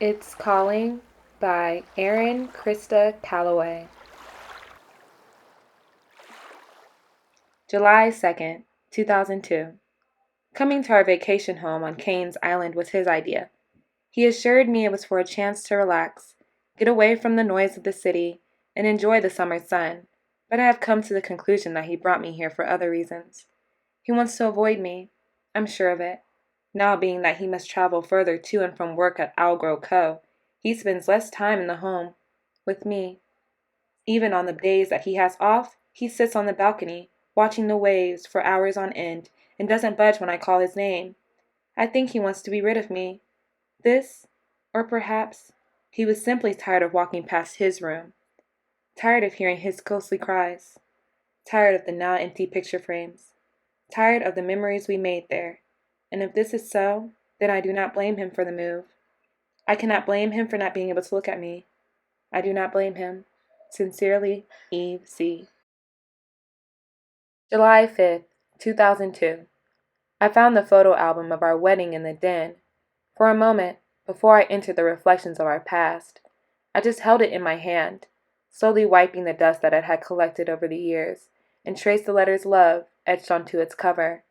It's Calling by Eryn Krysta Callaway. July 2nd, 2002. Coming to our vacation home on Kane's Island was his idea. He assured me it was for a chance to relax, get away from the noise of the city, and enjoy the summer sun, but I have come to the conclusion that he brought me here for other reasons. He wants to avoid me. I'm sure of it. Now being that he must travel further to and from work at Algrow Co., he spends less time in the home with me. Even on the days that he has off, he sits on the balcony, watching the waves for hours on end, and doesn't budge when I call his name. I think he wants to be rid of me. This, or perhaps he was simply tired of walking past his room, tired of hearing his ghostly cries, tired of the now empty picture frames, tired of the memories we made there. And if this is so, then I do not blame him for the move. I cannot blame him for not being able to look at me. I do not blame him. Sincerely, Eve C. July 5th, 2002. I found the photo album of our wedding in the den. For a moment, before I entered the reflections of our past, I just held it in my hand, slowly wiping the dust that it had collected over the years, and traced the letters love etched onto its cover.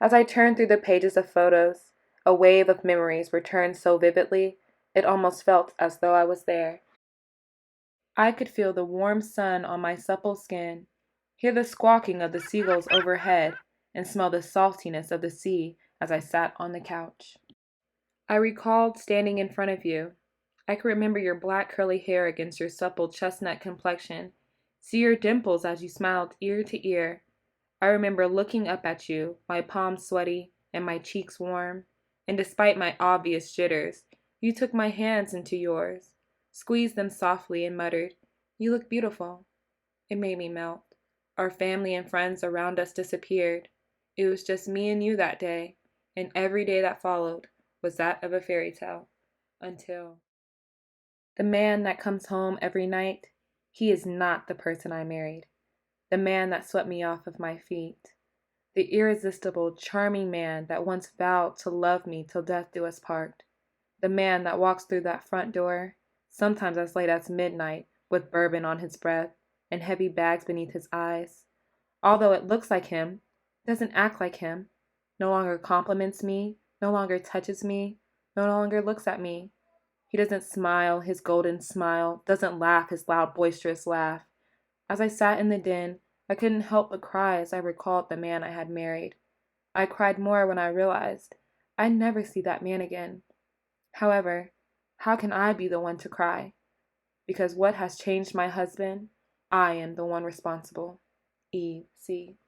As I turned through the pages of photos, a wave of memories returned so vividly, it almost felt as though I was there. I could feel the warm sun on my supple skin, hear the squawking of the seagulls overhead, and smell the saltiness of the sea as I sat on the couch. I recalled standing in front of you. I could remember your black curly hair against your supple chestnut complexion, see your dimples as you smiled ear to ear. I remember looking up at you, my palms sweaty and my cheeks warm, and despite my obvious jitters, you took my hands into yours, squeezed them softly, and muttered, "You look beautiful." It made me melt. Our family and friends around us disappeared. It was just me and you that day, and every day that followed was that of a fairy tale. Until the man that comes home every night, he is not the person I married. The man that swept me off of my feet. The irresistible, charming man that once vowed to love me till death do us part. The man that walks through that front door, sometimes as late as midnight, with bourbon on his breath and heavy bags beneath his eyes. Although it looks like him, doesn't act like him, no longer compliments me, no longer touches me, no longer looks at me. He doesn't smile his golden smile, doesn't laugh his loud, boisterous laugh. As I sat in the den, I couldn't help but cry as I recalled the man I had married. I cried more when I realized I'd never see that man again. However, how can I be the one to cry? Because what has changed my husband, I am the one responsible. Eve C.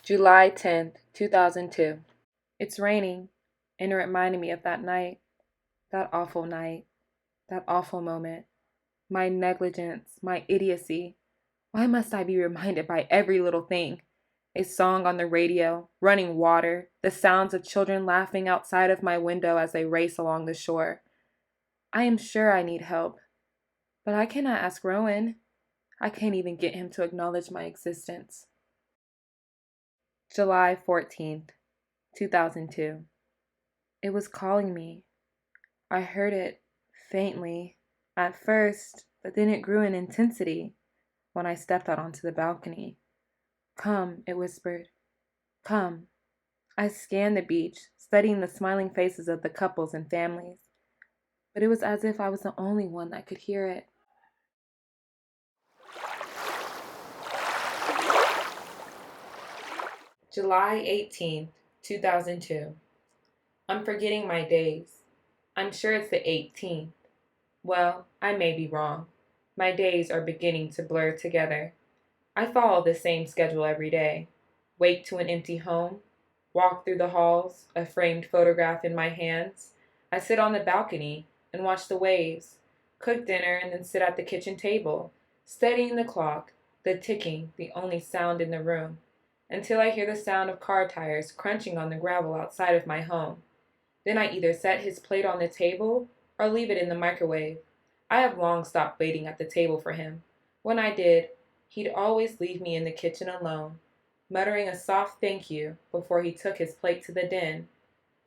July 10th, 2002. It's raining, and it reminded me of that night, that awful night, that awful moment. My negligence, my idiocy. Why must I be reminded by every little thing? A song on the radio, running water, the sounds of children laughing outside of my window as they race along the shore. I am sure I need help, but I cannot ask Rowan. I can't even get him to acknowledge my existence. July 14th, 2002. It was calling me. I heard it faintly at first, but then it grew in intensity when I stepped out onto the balcony. "Come," it whispered. "Come." I scanned the beach, studying the smiling faces of the couples and families, but it was as if I was the only one that could hear it. July 18th, 2002. I'm forgetting my days. I'm sure it's the 18th. Well, I may be wrong. My days are beginning to blur together. I follow the same schedule every day. Wake to an empty home, walk through the halls, a framed photograph in my hands. I sit on the balcony and watch the waves, cook dinner, and then sit at the kitchen table, studying the clock, the ticking, the only sound in the room, until I hear the sound of car tires crunching on the gravel outside of my home. Then I either set his plate on the table or leave it in the microwave. I have long stopped waiting at the table for him. When I did, he'd always leave me in the kitchen alone, muttering a soft thank you before he took his plate to the den.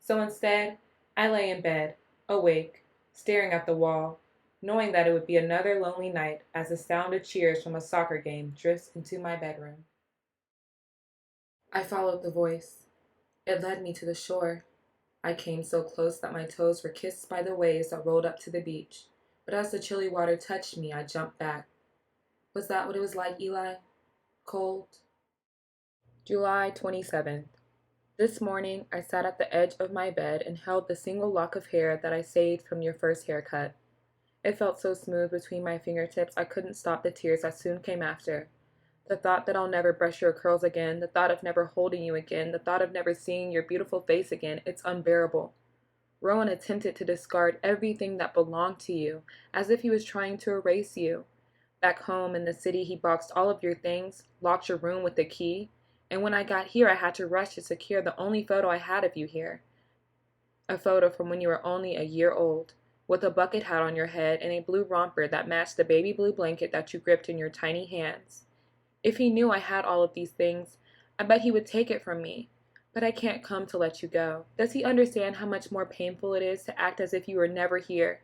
So instead, I lay in bed, awake, staring at the wall, knowing that it would be another lonely night as the sound of cheers from a soccer game drifts into my bedroom. I followed the voice. It led me to the shore. I came so close that my toes were kissed by the waves that rolled up to the beach. But as the chilly water touched me, I jumped back. Was that what it was like, Eli? Cold? July 27th. This morning, I sat at the edge of my bed and held the single lock of hair that I saved from your first haircut. It felt so smooth between my fingertips I couldn't stop the tears that soon came after. The thought that I'll never brush your curls again, the thought of never holding you again, the thought of never seeing your beautiful face again, it's unbearable. Rowan attempted to discard everything that belonged to you, as if he was trying to erase you. Back home in the city, he boxed all of your things, locked your room with the key, and when I got here, I had to rush to secure the only photo I had of you here. A photo from when you were only a year old, with a bucket hat on your head and a blue romper that matched the baby blue blanket that you gripped in your tiny hands. If he knew I had all of these things, I bet he would take it from me. But I can't come to let you go. Does he understand how much more painful it is to act as if you were never here?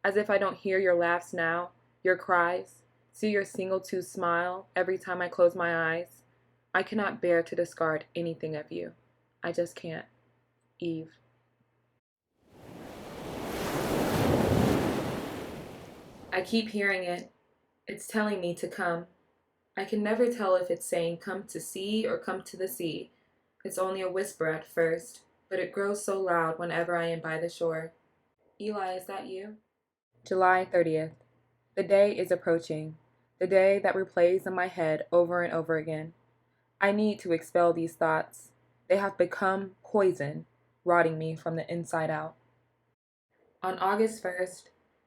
As if I don't hear your laughs now, your cries, see your single-tooth smile every time I close my eyes? I cannot bear to discard anything of you. I just can't. Eve. I keep hearing it. It's telling me to come. I can never tell if it's saying come to sea or come to the sea. It's only a whisper at first, but it grows so loud whenever I am by the shore. Eli, is that you? July 30th. The day is approaching. The day that replays in my head over and over again. I need to expel these thoughts. They have become poison, rotting me from the inside out. On August 1st,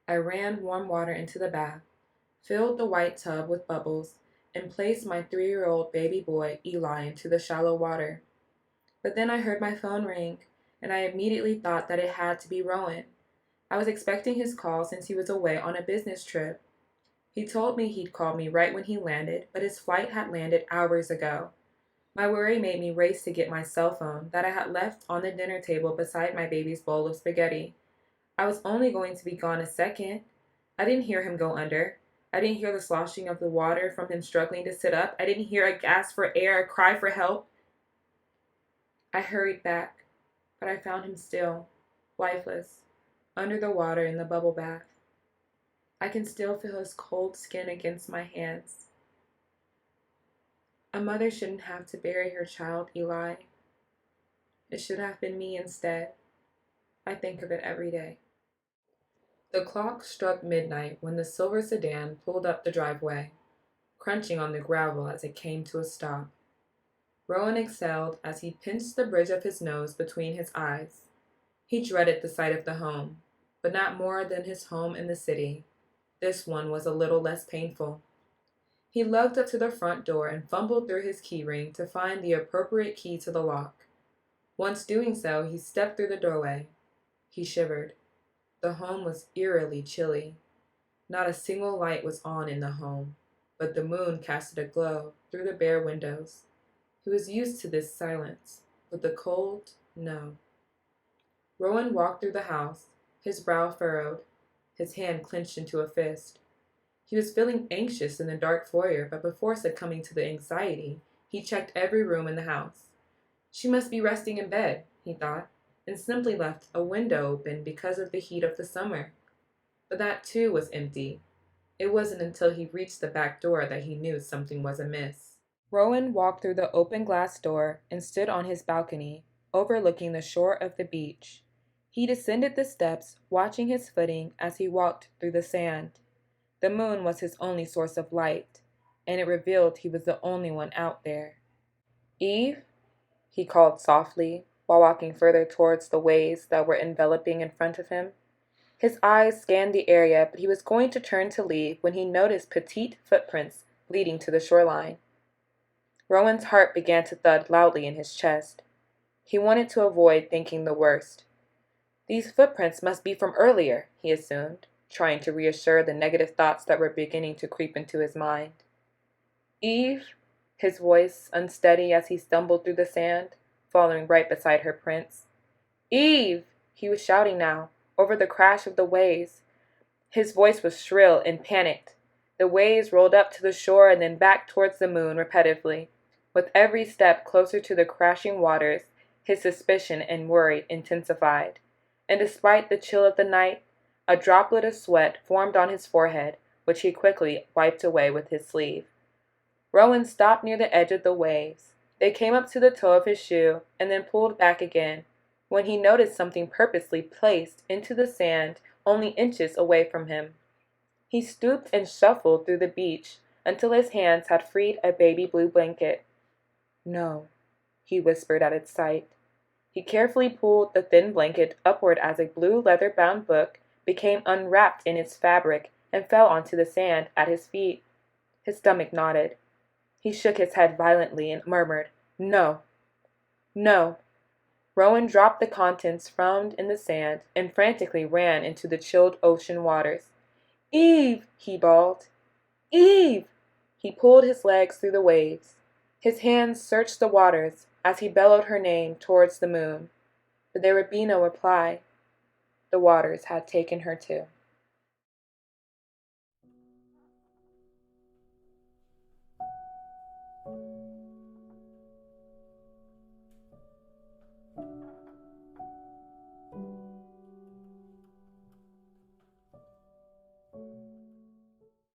I ran warm water into the bath, filled the white tub with bubbles, and placed my 3-year-old baby boy, Eli, into the shallow water. But then I heard my phone ring, and I immediately thought that it had to be Rowan. I was expecting his call since he was away on a business trip. He told me he'd call me right when he landed, but his flight had landed hours ago. My worry made me race to get my cell phone that I had left on the dinner table beside my baby's bowl of spaghetti. I was only going to be gone a second. I didn't hear him go under. I didn't hear the sloshing of the water from him struggling to sit up. I didn't hear a gasp for air, a cry for help. I hurried back, but I found him still, lifeless, under the water in the bubble bath. I can still feel his cold skin against my hands. A mother shouldn't have to bury her child, Eli. It should have been me instead. I think of it every day. The clock struck midnight when the silver sedan pulled up the driveway, crunching on the gravel as it came to a stop. Rowan exhaled as he pinched the bridge of his nose between his eyes. He dreaded the sight of the home, but not more than his home in the city. This one was a little less painful. He lugged up to the front door and fumbled through his key ring to find the appropriate key to the lock. Once doing so, he stepped through the doorway. He shivered. The home was eerily chilly. Not a single light was on in the home, but the moon casted a glow through the bare windows. He was used to this silence, but the cold, no. Rowan walked through the house, his brow furrowed, his hand clenched into a fist. He was feeling anxious in the dark foyer, but before succumbing to the anxiety, he checked every room in the house. She must be resting in bed, he thought, and simply left a window open because of the heat of the summer. But that too was empty. It wasn't until he reached the back door that he knew something was amiss. Rowan walked through the open glass door and stood on his balcony, overlooking the shore of the beach. He descended the steps, watching his footing as he walked through the sand. The moon was his only source of light, and it revealed he was the only one out there. "Eve?" he called softly, while walking further towards the waves that were enveloping in front of him. His eyes scanned the area, but he was going to turn to leave when he noticed petite footprints leading to the shoreline. Rowan's heart began to thud loudly in his chest. He wanted to avoid thinking the worst. These footprints must be from earlier, he assumed, trying to reassure the negative thoughts that were beginning to creep into his mind. "Eve?" His voice unsteady as he stumbled through the sand, following right beside her prints. Eve! He was shouting now, over the crash of the waves. His voice was shrill and panicked. The waves rolled up to the shore and then back towards the moon repetitively. With every step closer to the crashing waters, his suspicion and worry intensified. And despite the chill of the night, a droplet of sweat formed on his forehead, which he quickly wiped away with his sleeve. Rowan stopped near the edge of the waves. They came up to the toe of his shoe and then pulled back again, when he noticed something purposely placed into the sand only inches away from him. He stooped and shuffled through the beach until his hands had freed a baby blue blanket. "No," he whispered at its sight. He carefully pulled the thin blanket upward as a blue leather-bound book became unwrapped in its fabric and fell onto the sand at his feet. His stomach knotted. He shook his head violently and murmured, "No! No!" Rowan dropped the contents found in the sand and frantically ran into the chilled ocean waters. "Eve!" he bawled. "Eve!" He pulled his legs through the waves. His hands searched the waters as he bellowed her name towards the moon, but there would be no reply. The waters had taken her too.